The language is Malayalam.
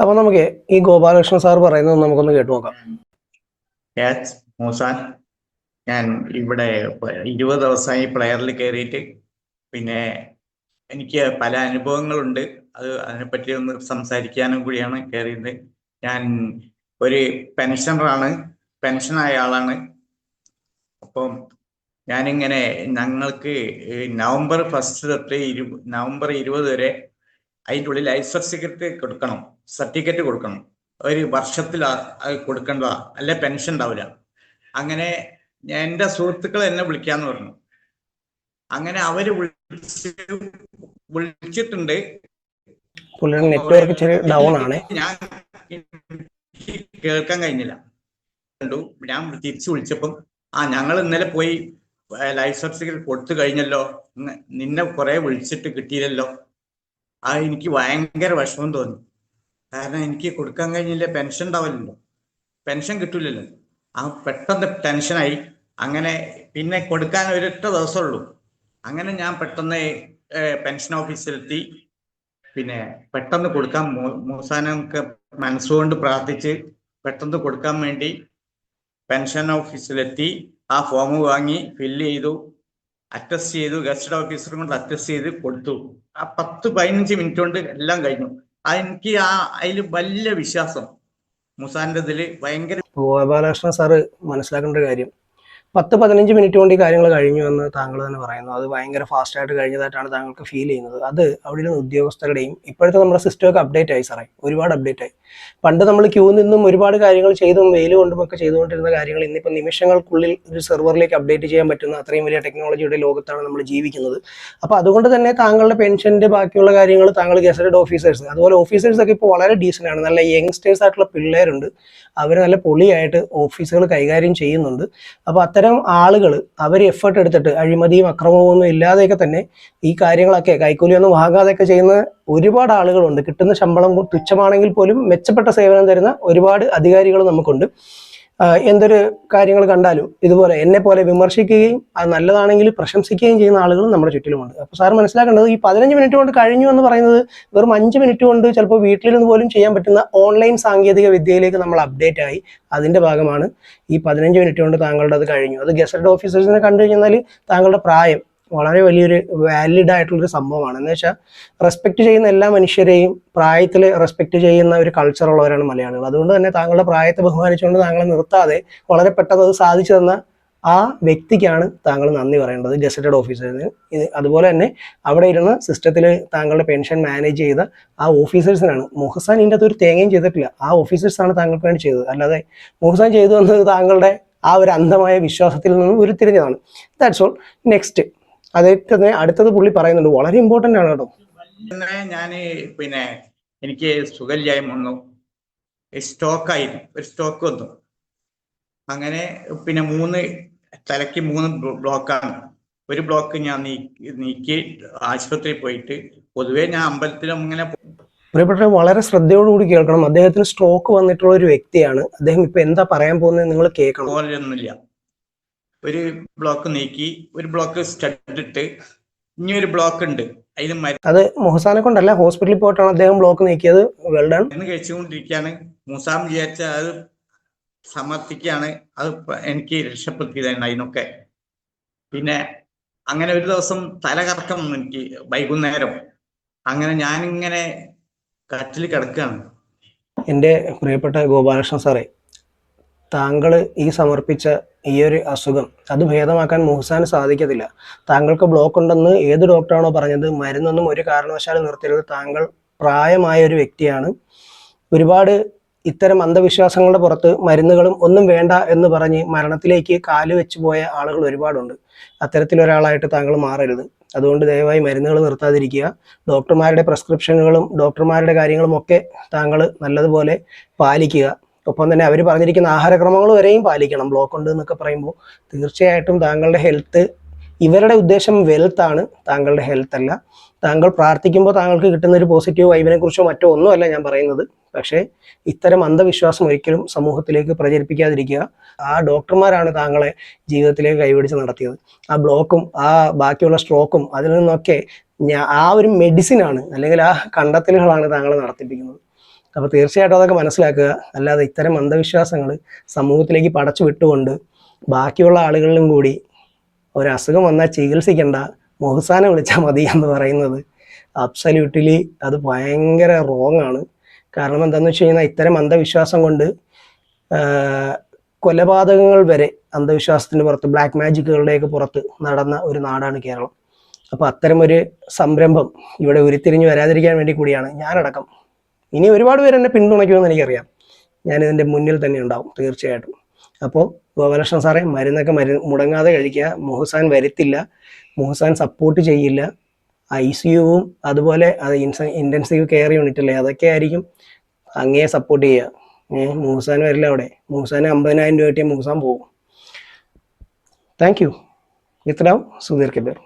അപ്പൊ നമുക്ക് ഈ ഗോപാലകൃഷ്ണൻ സാർ പറയുന്നത് നമുക്കൊന്ന് കേട്ടു നോക്കാം. മൂസാൻ, ഞാൻ ഇവിടെ 20 ദിവസമായി പ്ലെയറിൽ കയറിയിട്ട്. പിന്നെ എനിക്ക് പല അനുഭവങ്ങളുണ്ട്. അതിനെപ്പറ്റി ഒന്ന് സംസാരിക്കാനും കൂടിയാണ് കയറിയത്. ഞാൻ ഒരു പെൻഷനറാണ്, പെൻഷനായ ആളാണ്. അപ്പം ഞാനിങ്ങനെ ഞങ്ങൾക്ക് നവംബർ 1 തൊട്ട് നവംബർ 20 വരെ അതിൻ്റെ ഉള്ളിൽ ലൈഫ് സർട്ടിഫിക്കറ്റ് കൊടുക്കണം. ഒരു വർഷത്തിൽ അത് കൊടുക്കേണ്ടതാ, അല്ലെ പെൻഷൻ ഉണ്ടാവില്ല. അങ്ങനെ എൻ്റെ സുഹൃത്തുക്കൾ എന്നെ വിളിക്കാന്ന് പറഞ്ഞു. അങ്ങനെ അവര് വിളിച്ചിട്ടുണ്ട്. നെറ്റ്വർക്ക് ഡൗൺ ആണ്, ഞാൻ കേൾക്കാൻ കഴിഞ്ഞില്ല. ഞാൻ തിരിച്ചു വിളിച്ചപ്പം ഞങ്ങൾ ഇന്നലെ പോയി ലൈഫ് സർട്ടിഫിക്കറ്റ് കൊടുത്തു കഴിഞ്ഞല്ലോ, നിന്നെ കുറെ വിളിച്ചിട്ട് കിട്ടിയില്ലല്ലോ. എനിക്ക് ഭയങ്കര വിഷമം തോന്നി. കാരണം എനിക്ക് കൊടുക്കാൻ കഴിഞ്ഞില്ല, പെൻഷൻ ഉണ്ടാവില്ലല്ലോ, പെൻഷൻ കിട്ടൂലല്ലോ. പെട്ടെന്ന് ടെൻഷനായി. അങ്ങനെ പിന്നെ കൊടുക്കാൻ ഒരൊറ്റ ദിവസമുള്ളൂ. അങ്ങനെ ഞാൻ പെട്ടെന്ന് പെൻഷൻ ഓഫീസിലെത്തി. പിന്നെ പെട്ടെന്ന് കൊടുക്കാൻ മൂസാനൊക്കെ മനസ്സുകൊണ്ട് പ്രാർത്ഥിച്ച് പെട്ടെന്ന് കൊടുക്കാൻ വേണ്ടി പെൻഷൻ ഓഫീസിലെത്തി. ആ ഫോം വാങ്ങി ഫില്ല് ചെയ്തു, അറ്റസ്റ്റ് ചെയ്തു. ഗസ്റ്റ് ഓഫീസറും കൊണ്ട് അറ്റസ്റ്റ് ചെയ്ത് കൊടുത്തു. ആ 10-15 മിനിറ്റ് കൊണ്ട് എല്ലാം കഴിഞ്ഞു. എനിക്ക് അതിൽ വലിയ വിശ്വാസം, മുസാന്റെ ഇതിൽ ഭയങ്കര. ഗോപാലകൃഷ്ണൻ സാറ് മനസ്സിലാക്കേണ്ട ഒരു കാര്യം, 10-15 മിനിറ്റ് കൊണ്ട് ഈ കാര്യങ്ങൾ കഴിഞ്ഞു എന്ന് താങ്കൾ തന്നെ പറയുന്നു. അത് ഭയങ്കര ഫാസ്റ്റായിട്ട് കഴിഞ്ഞതായിട്ടാണ് താങ്കൾക്ക് ഫീൽ ചെയ്യുന്നത്. അത് അവിടെ ഇരുന്ന ഉദ്യോഗസ്ഥരുടെയും ഇപ്പോഴത്തെ നമ്മുടെ സിസ്റ്റമൊക്കെ അപ്ഡേറ്റ് ആയി സാറേ, ഒരുപാട് അപ്ഡേറ്റ് ആയി. പണ്ട് നമ്മൾ ക്യൂ നിന്നും ഒരുപാട് കാര്യങ്ങൾ ചെയ്തും വെയിൽ കൊണ്ടുമൊക്കെ ചെയ്തുകൊണ്ടിരുന്ന കാര്യങ്ങൾ ഇന്നിപ്പോൾ നിമിഷങ്ങൾക്കുള്ളിൽ ഒരു സെർവറിലേക്ക് അപ്ഡേറ്റ് ചെയ്യാൻ പറ്റുന്ന അത്രയും വലിയ ടെക്നോളജിയുടെ ലോകത്താണ് നമ്മൾ ജീവിക്കുന്നത്. അപ്പോൾ അതുകൊണ്ട് തന്നെ താങ്കളുടെ പെൻഷൻ്റെ ബാക്കിയുള്ള കാര്യങ്ങൾ താങ്കൾ ഗസറ്റഡ് ഓഫീസേഴ്സ്, അതുപോലെ ഓഫീസേഴ്സൊക്കെ ഇപ്പോൾ വളരെ ഡീസൻ്റ് ആണ്. നല്ല യങ്സ്റ്റേഴ്സ് ആയിട്ടുള്ള പിള്ളേരുണ്ട്, അവർ നല്ല പൊളിയായിട്ട് ഓഫീസുകൾ കൈകാര്യം ചെയ്യുന്നുണ്ട്. അപ്പോൾ അത്തരം ആളുകൾ അവർ എഫേർട്ട് എടുത്തിട്ട് അഴിമതിയും അക്രമവും ഒന്നും ഇല്ലാതെയൊക്കെ തന്നെ ഈ കാര്യങ്ങളൊക്കെ കൈക്കൂലിയൊന്നും വാങ്ങാതെയൊക്കെ ചെയ്യുന്ന ഒരുപാട് ആളുകളുണ്ട്. കിട്ടുന്ന ശമ്പളം തുച്ഛമാണെങ്കിൽ പോലും മെച്ചപ്പെട്ട സേവനം തരുന്ന ഒരുപാട് അധികാരികൾ നമുക്കുണ്ട്. എന്തൊരു കാര്യങ്ങൾ കണ്ടാലും ഇതുപോലെ എന്നെ പോലെ വിമർശിക്കുകയും അത് നല്ലതാണെങ്കിൽ പ്രശംസിക്കുകയും ചെയ്യുന്ന ആളുകളും നമ്മുടെ ചുറ്റിലുമുണ്ട്. അപ്പോൾ സാർ മനസ്സിലാക്കേണ്ടത് ഈ 15 മിനിറ്റ് കൊണ്ട് കഴിഞ്ഞു എന്ന് പറയുന്നത് വെറും 5 മിനിറ്റ് കൊണ്ട് ചിലപ്പോൾ വീട്ടിലിരുന്ന് പോലും ചെയ്യാൻ പറ്റുന്ന ഓൺലൈൻ സാങ്കേതിക വിദ്യയിലേക്ക് നമ്മൾ അപ്ഡേറ്റ് ആയി. അതിൻ്റെ ഭാഗമാണ് ഈ 15 മിനിറ്റ് കൊണ്ട് താങ്കളുടെ അത് കഴിഞ്ഞു. അത് ഗസറ്റഡ് ഓഫീസേഴ്സിനെ കണ്ടു കഴിഞ്ഞാൽ താങ്കളുടെ പ്രായം വളരെ വലിയൊരു വാലിഡ് ആയിട്ടുള്ളൊരു സംഭവമാണ്. എന്ന് വെച്ചാൽ റെസ്പെക്ട് ചെയ്യുന്ന എല്ലാ മനുഷ്യരെയും പ്രായത്തിൽ റെസ്പെക്ട് ചെയ്യുന്ന ഒരു കൾച്ചറുള്ളവരാണ് മലയാളികൾ. അതുകൊണ്ട് തന്നെ താങ്കളുടെ പ്രായത്തെ ബഹുമാനിച്ചുകൊണ്ട് താങ്കളെ നിർത്താതെ വളരെ പെട്ടെന്ന് അത് സാധിച്ചു തന്ന ആ വ്യക്തിക്കാണ് താങ്കൾ നന്ദി പറയേണ്ടത്, ഗസറ്റഡ് ഓഫീസേഴ്സിന്. അതുപോലെ തന്നെ അവിടെ ഇരുന്ന് സിസ്റ്റത്തിൽ താങ്കളുടെ പെൻഷൻ മാനേജ് ചെയ്ത ആ ഓഫീസേഴ്സിനാണ്. മുഹസാൻ ഇതിൻ്റെ അകത്ത് ഒരു തേങ്ങയും ചെയ്തിട്ടില്ല, ആ ഓഫീസേഴ്സാണ് താങ്കൾക്ക് വേണ്ടി ചെയ്തത്. അല്ലാതെ മുഹസാൻ ചെയ്തു വന്നത് താങ്കളുടെ ആ ഒരു അന്ധമായ വിശ്വാസത്തിൽ നിന്നും ഉരുത്തിരിഞ്ഞതാണ്. That's all. നെക്സ്റ്റ് അതേ അടുത്തത് പുള്ളി പറയുന്നുണ്ട്, വളരെ ഇമ്പോർട്ടൻ്റ് ആണ് കേട്ടോ. ഞാൻ പിന്നെ എനിക്ക് സുഖല്യായ്മ വന്നു, സ്റ്റോക്കായിരുന്നു, ഒരു സ്റ്റോക്ക് വന്നു. അങ്ങനെ പിന്നെ തലയ്ക്ക് 3 ബ്ലോക്കാണ്. ഒരു ബ്ലോക്ക് ഞാൻ നീക്കി ആശുപത്രിയിൽ പോയിട്ട്, പൊതുവേ ഞാൻ അമ്പലത്തിലും ഇങ്ങനെ. പ്രിയപ്പെട്ട വളരെ ശ്രദ്ധയോടുകൂടി കേൾക്കണം. അദ്ദേഹത്തിന് സ്ട്രോക്ക് വന്നിട്ടുള്ള ഒരു വ്യക്തിയാണ്. അദ്ദേഹം ഇപ്പൊ എന്താ പറയാൻ പോകുന്നത് നിങ്ങൾ കേൾക്കണം. പോലൊന്നുമില്ല. ഒരു ബ്ലോക്ക് നീക്കി, ഒരു ബ്ലോക്ക് സ്റ്റഡ് ഇട്ട്, ഇനി ഒരു ബ്ലോക്ക് ഉണ്ട്. അത് മുഹസാനെ കൊണ്ടല്ല, ഹോസ്പിറ്റലിൽ പോയിട്ടാണ് അദ്ദേഹം ബ്ലോക്ക് നീക്കിയത്. വെൽഡൺ എന്ന് കഴിച്ചുകൊണ്ടിരിക്കുകയാണ്. മൂസാം വിചാരിച്ച അത് സമർത്ഥിക്കുകയാണ്. അത് എനിക്ക് രക്ഷപ്പെടുത്തിയതാണ് അതിനൊക്കെ. പിന്നെ അങ്ങനെ ഒരു ദിവസം തലകറക്കം വന്നു എനിക്ക് വൈകുന്നേരം. അങ്ങനെ ഞാനിങ്ങനെ കട്ടിൽ കിടക്കുകയാണ്. എൻ്റെ പ്രിയപ്പെട്ട ഗോപാലകൃഷ്ണൻ സാറേ, താങ്കൾ ഈ സമർപ്പിച്ച ഈ ഒരു അസുഖം അത് ഭേദമാക്കാൻ മുഹസാന് സാധിക്കത്തില്ല. താങ്കൾക്ക് ബ്ലോക്ക് ഉണ്ടെന്ന് ഏത് ഡോക്ടറാണോ പറഞ്ഞത്, മരുന്നൊന്നും ഒരു കാരണവശാലും നിർത്തരുത്. താങ്കൾ പ്രായമായ ഒരു വ്യക്തിയാണ്. ഒരുപാട് ഇത്തരം അന്ധവിശ്വാസങ്ങളുടെ പുറത്ത് മരുന്നുകളും ഒന്നും വേണ്ട എന്ന് പറഞ്ഞ് മരണത്തിലേക്ക് കാല് വെച്ച് പോയ ആളുകൾ ഒരുപാടുണ്ട്. അത്തരത്തിലൊരാളായിട്ട് താങ്കൾ മാറരുത്. അതുകൊണ്ട് ദയവായി മരുന്നുകൾ നിർത്താതിരിക്കുക. ഡോക്ടർമാരുടെ പ്രിസ്ക്രിപ്ഷനുകളും ഡോക്ടർമാരുടെ കാര്യങ്ങളും ഒക്കെ താങ്കൾ നല്ലതുപോലെ പാലിക്കുക. ഒപ്പം തന്നെ അവർ പറഞ്ഞിരിക്കുന്ന ആഹാരക്രമങ്ങൾ വരെയും പാലിക്കണം. ബ്ലോക്ക് ഉണ്ട് എന്നൊക്കെ പറയുമ്പോൾ തീർച്ചയായിട്ടും താങ്കളുടെ ഹെൽത്ത്, ഇവരുടെ ഉദ്ദേശം വെൽത്താണ്, താങ്കളുടെ ഹെൽത്ത് അല്ല. താങ്കൾ പ്രാർത്ഥിക്കുമ്പോൾ താങ്കൾക്ക് കിട്ടുന്ന ഒരു പോസിറ്റീവ് വൈബിനെ കുറിച്ചോ മറ്റോ ഒന്നുമല്ല ഞാൻ പറയുന്നത്. പക്ഷേ ഇത്തരം അന്ധവിശ്വാസം ഒരിക്കലും സമൂഹത്തിലേക്ക് പ്രചരിപ്പിക്കാതിരിക്കുക. ആ ഡോക്ടർമാരാണ് താങ്കളെ ജീവിതത്തിലേക്ക് കൈപിടിച്ച് നടത്തിയത്. ആ ബ്ലോക്കും ആ ബാക്കിയുള്ള സ്ട്രോക്കും അതിൽ നിന്നൊക്കെ ആ ഒരു മെഡിസിനാണ് അല്ലെങ്കിൽ ആ കണ്ടെത്തലുകളാണ് താങ്കളെ നടത്തിപ്പിക്കുന്നത്. അപ്പോൾ തീർച്ചയായിട്ടും അതൊക്കെ മനസ്സിലാക്കുക. അല്ലാതെ ഇത്തരം അന്ധവിശ്വാസങ്ങൾ സമൂഹത്തിലേക്ക് പടച്ചു വിട്ടുകൊണ്ട് ബാക്കിയുള്ള ആളുകളിലും കൂടി ഒരസുഖം വന്നാൽ ചികിത്സിക്കേണ്ട, മുഹസാനെ വിളിച്ചാൽ മതി എന്ന് പറയുന്നത് അബ്സല്യൂട്ട്ലി അത് ഭയങ്കര റോങ് ആണ്. കാരണം എന്താണെന്ന് വെച്ച് കഴിഞ്ഞാൽ ഇത്തരം അന്ധവിശ്വാസം കൊണ്ട് കൊലപാതകങ്ങൾ വരെ അന്ധവിശ്വാസത്തിന് പുറത്ത്, ബ്ലാക്ക് മാജിക്കുകളുടെയൊക്കെ പുറത്ത് നടന്ന ഒരു നാടാണ് കേരളം. അപ്പോൾ അത്തരമൊരു സംരംഭം ഇവിടെ ഉരുത്തിരിഞ്ഞ് വരാതിരിക്കാൻ വേണ്ടി കൂടിയാണ് ഞാനടക്കം. ഇനി ഒരുപാട് പേര് എന്നെ പിന്തുണയ്ക്കുമെന്ന് എനിക്കറിയാം. ഞാനിതിൻ്റെ മുന്നിൽ തന്നെ ഉണ്ടാവും തീർച്ചയായിട്ടും. അപ്പോൾ ഗോപാലകൃഷ്ണൻ സാറേ, മരുന്നൊക്കെ മുടങ്ങാതെ കഴിക്കുക. മുഹസാൻ വരുത്തില്ല, മുഹസാൻ സപ്പോർട്ട് ചെയ്യില്ല. ICUവും അതുപോലെ അത് ഇൻറ്റൻസീവ് കെയർ യൂണിറ്റല്ലേ, അതൊക്കെ ആയിരിക്കും അങ്ങേ സപ്പോർട്ട് ചെയ്യുക. മുഹസാൻ വരില്ല അവിടെ. മുഹസാന് 50,000 രൂപ കിട്ടിയാൽ മുഹസാൻ പോകും. Thank you. With love, Sudheer Kabir.